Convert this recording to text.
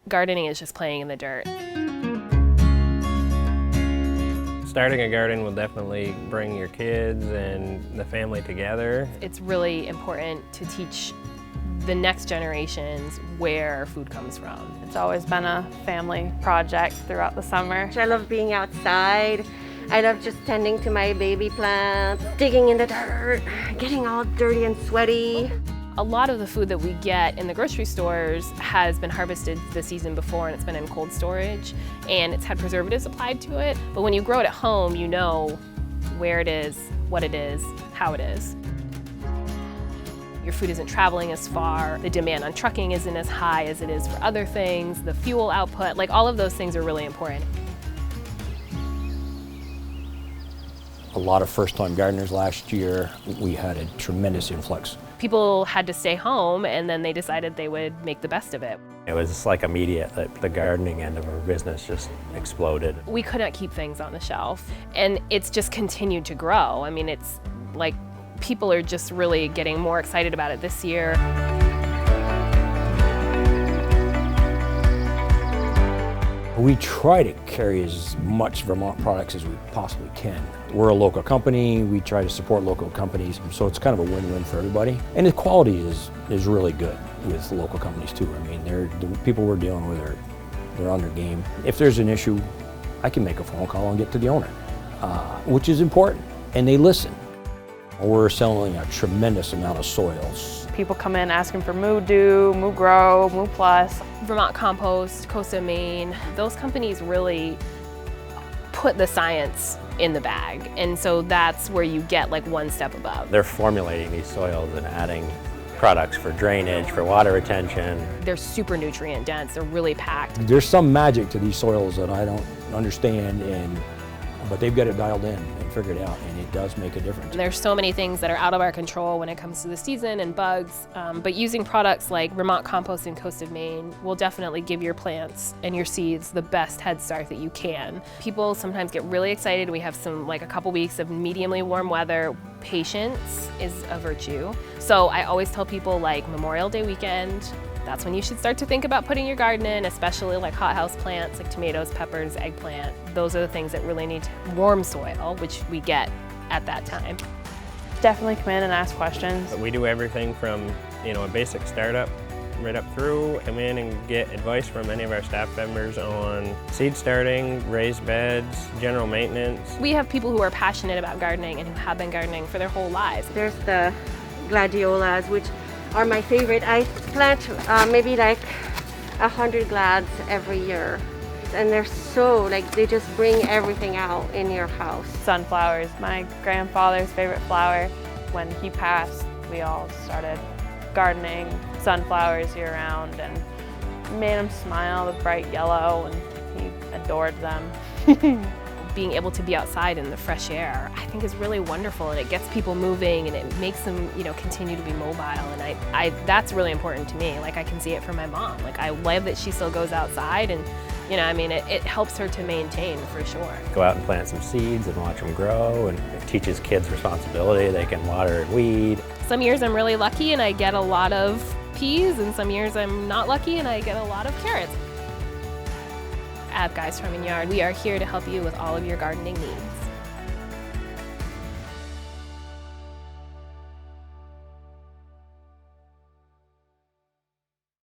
Gardening is just playing in the dirt. Starting a garden will definitely bring your kids and the family together. It's really important to teach the next generations where food comes from. It's always been a family project throughout the summer. I love being outside. I love just tending to my baby plants, digging in the dirt, getting all dirty and sweaty. A lot of the food that we get in the grocery stores has been harvested the season before and it's been in cold storage and it's had preservatives applied to it. But when you grow it at home, you know where it is, what it is, how it is. Your food isn't traveling as far, the demand on trucking isn't as high as it is for other things, the fuel output, like all of those things are really important. A lot of first-time gardeners last year. We had a tremendous influx. People had to stay home and then they decided they would make the best of it. It was like immediate that the gardening end of our business just exploded. We could not keep things on the shelf and it's just continued to grow. I mean, it's like people are just really getting more excited about it this year. We try to carry as much Vermont products as we possibly can. We're a local company, we try to support local companies, so it's kind of a win-win for everybody. And the quality is really good with local companies too. I mean, the people we're dealing with they're on their game. If there's an issue, I can make a phone call and get to the owner, which is important, and they listen. We're selling a tremendous amount of soils. People come in asking for Moo Do, Moo Grow, Moo Plus. Vermont Compost, Coast of Maine, those companies really put the science in the bag. And so that's where you get like one step above. They're formulating these soils and adding products for drainage, for water retention. They're super nutrient dense, they're really packed. There's some magic to these soils that I don't understand, but they've got it dialed in and figured out, and it does make a difference. And there's so many things that are out of our control when it comes to the season and bugs, but using products like Vermont Compost and Coast of Maine will definitely give your plants and your seeds the best head start that you can. People sometimes get really excited. We have a couple weeks of mediumly warm weather. Patience is a virtue. So I always tell people like Memorial Day weekend, that's when you should start to think about putting your garden in, especially like hothouse plants like tomatoes, peppers, eggplant. Those are the things that really need warm soil, which we get at that time. Definitely come in and ask questions. We do everything from a basic startup right up through. Come in and get advice from any of our staff members on seed starting, raised beds, general maintenance. We have people who are passionate about gardening and who have been gardening for their whole lives. There's the gladiolas, which are my favorite. I plant maybe like 100 glads every year. And they're so, they just bring everything out in your house. Sunflowers, my grandfather's favorite flower. When he passed, we all started gardening sunflowers year round and made him smile, the bright yellow, and he adored them. Being able to be outside in the fresh air, I think is really wonderful, and it gets people moving and it makes them, continue to be mobile. And I that's really important to me. Like I can see it from my mom. Like I love that she still goes outside, and it helps her to maintain for sure. Go out and plant some seeds and watch them grow, and it teaches kids responsibility. They can water and weed. Some years I'm really lucky and I get a lot of peas, and some years I'm not lucky and I get a lot of carrots. At Guy's Farm and Yard, we are here to help you with all of your gardening needs.